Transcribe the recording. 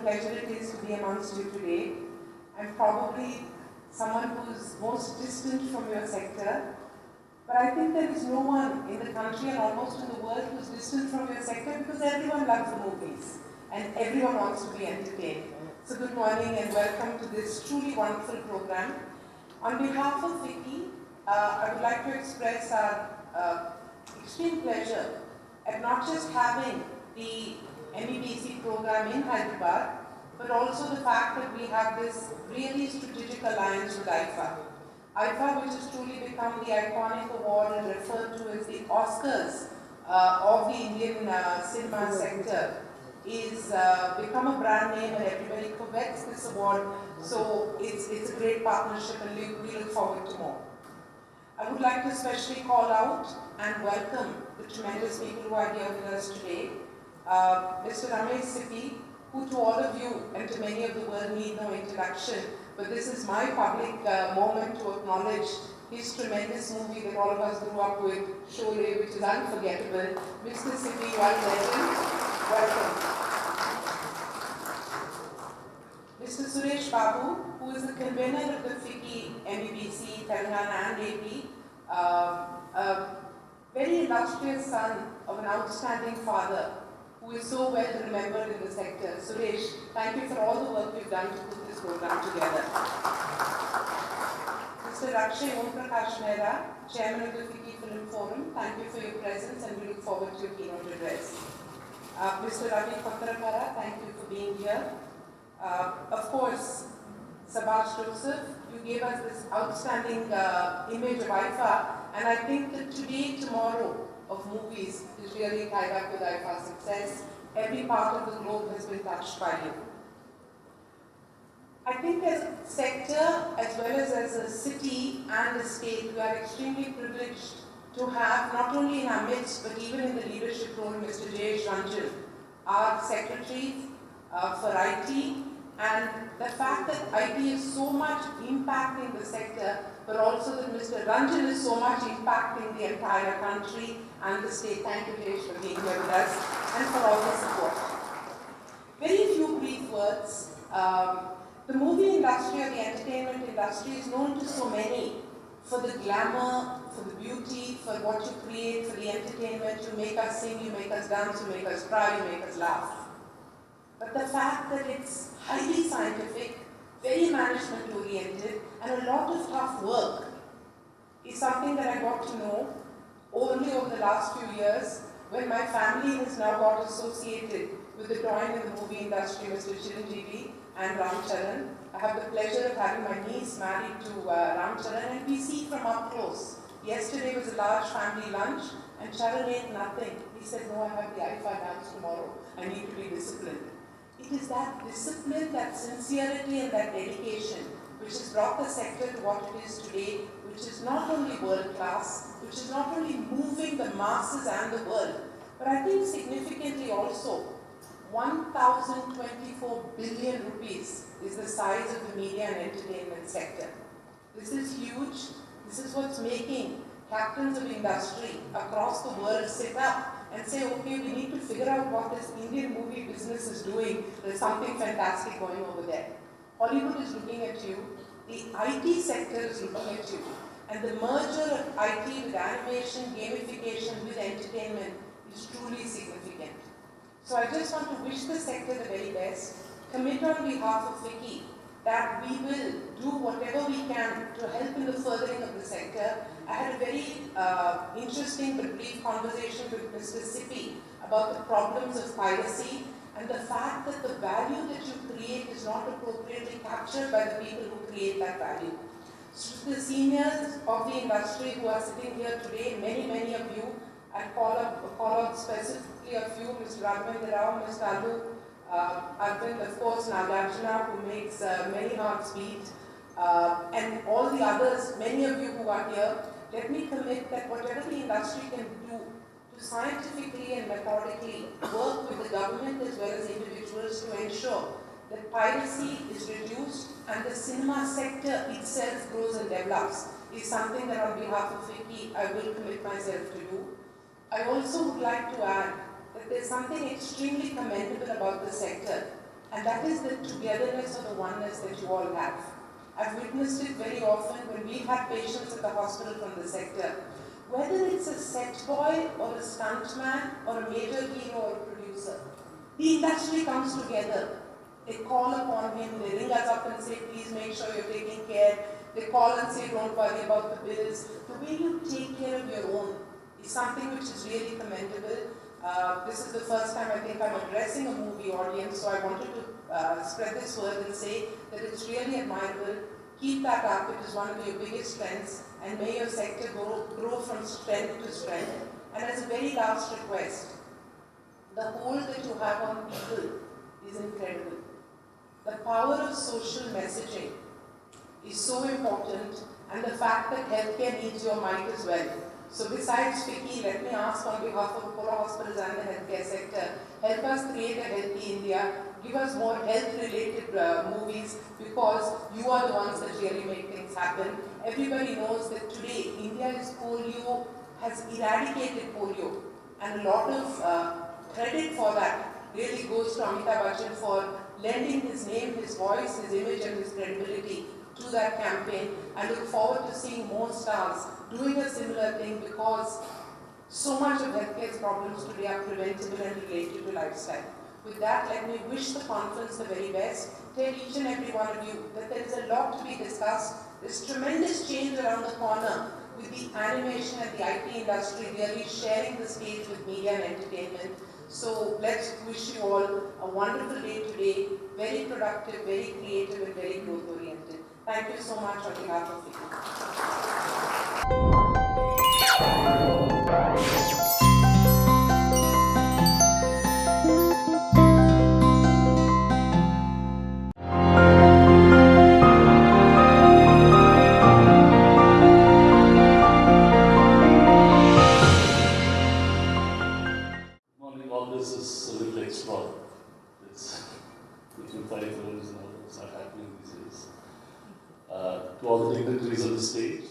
pleasure it is to be amongst you today. I'm probably someone who's most distant from your sector, but I think there is no one in the country and almost in the world who's distant from your sector because everyone loves movies and everyone wants to be entertained. So good morning and welcome to this truly wonderful program. On behalf of FICCI, I would like to express our extreme pleasure at not just having the MEBC program in Hyderabad, but also the fact that we have this really strategic alliance with IIFA. IIFA, which has truly become the iconic award and referred to as the Oscars of the Indian cinema sector, is become a brand name and everybody covets this award. So it's a great partnership and we look forward to more. I would like to especially call out and welcome the tremendous people who are here with us today. Mr. Ramesh Sippy, who to all of you and to many of the world need no introduction, but this is my public moment to acknowledge his tremendous movie that all of us grew up with, Sholay, which is unforgettable. Mr. Sippy, you are a legend. Welcome. Mr. Suresh Babu, who is the convener of the FICCI, MEBC, Telangana and AP, a very illustrious son of an outstanding father, who is so well remembered in the sector. Suresh, thank you for all the work you've done to put this program together. Mr. Rakshay Om Prakash Mehra, Chairman of the FICCI Film Forum, thank you for your presence and we look forward to your keynote address. Mr. Ravi Patrakara, thank you for being here. Of course, Subhash Joseph, you gave us this outstanding image of IIFA, and I think that today, tomorrow of movies is really tied up with IIFA's success. Every part of the globe has been touched by you. I think as a sector, as well as a city and a state, we are extremely privileged to have, not only in our midst, but even in the leadership role, Mr. Jayesh Ranjan, our Secretary for IT, and the fact that IT is so much impacting the sector, but also that Mr. Ranjan is so much impacting the entire country and the state. Thank you, Jayesh, for being here with us and for all the support. Very few brief words. The movie industry or the entertainment industry is known to so many for the glamour, for the beauty, for what you create, for the entertainment. You make us sing, you make us dance, you make us cry, you make us laugh. But the fact that it's highly scientific, very management oriented, and a lot of tough work is something that I got to know only over the last few years when my family has now got associated with the toy in the movie industry, Mr. Chiranjeevi and Ram Charan. I have the pleasure of having my niece married to Ram Charan, and we see from up close. Yesterday was a large family lunch and Charan ate nothing. He said, no, I have the IIFA dance tomorrow. I need to be disciplined. It is that discipline, that sincerity and that dedication which has brought the sector to what it is today, which is not only world class, which is not only moving the masses and the world, but I think significantly also 1,024 billion rupees is the size of the media and entertainment sector. This is huge. This is what's making captains of industry across the world sit up and say, okay, we need to figure out what this Indian movie business is doing. There's something fantastic going over there. Hollywood is looking at you. The IT sector is looking at you. And the merger of IT with animation, gamification, with entertainment is truly significant. So I just want to wish the sector the very best. Commit on behalf of FICCI that we will do whatever we can to help in the furthering of the sector. I had a very interesting but brief conversation with Mr. Sippy about the problems of piracy and the fact that the value that you create is not appropriately captured by the people who create that value. So the seniors of the industry who are sitting here today, many of you, I call out specifically a few, Mr. Raghavendra Rao, Mr. Alu, Arvind, of course, Nagarjuna, who makes many hearts beat, and all the others, many of you who are here, let me commit that whatever the industry can do to scientifically and methodically work with the government as well as individuals to ensure that piracy is reduced and the cinema sector itself grows and develops is something that on behalf of FICCI I will commit myself to do. I also would like to add that there's something extremely commendable about the sector. And that is the togetherness or the oneness that you all have. I've witnessed it very often when we have patients at the hospital from the sector. Whether it's a set boy or a stuntman or a major hero or a producer, the industry comes together. They call upon him, they ring us up and say, please make sure you're taking care. They call and say, don't worry about the bills. The way you take care of your own is something which is really commendable. This is the first time I think I'm addressing a movie audience, so I wanted to spread this word and say that it's really admirable. Keep that up, it is one of your biggest strengths, and may your sector grow from strength to strength. And as a very last request, the hold that you have on people is incredible. The power of social messaging is so important, and the fact that healthcare needs your might as well. So besides FICCI, let me ask on behalf of Apollo Hospitals and the healthcare sector, help us create a healthy India, give us more health-related movies, because you are the ones that really make things happen. Everybody knows that today India has eradicated polio, and a lot of credit for that really goes to Amitabh Bachchan for lending his name, his voice, his image and his credibility to that campaign. I look forward to seeing more stars doing a similar thing, because so much of healthcare's problems today are preventable and related to lifestyle. With that, let me wish the conference the very best. Tell each and every one of you that there is a lot to be discussed. There's tremendous change around the corner with the animation and the IT industry really sharing the stage with media and entertainment. So let's wish you all a wonderful day today, very productive, very creative and very growth oriented. Thank you so much on behalf of FICCI. All this is a little extra. It's between 5 films and all, it's not happening these days. To all the dignitaries on the stage,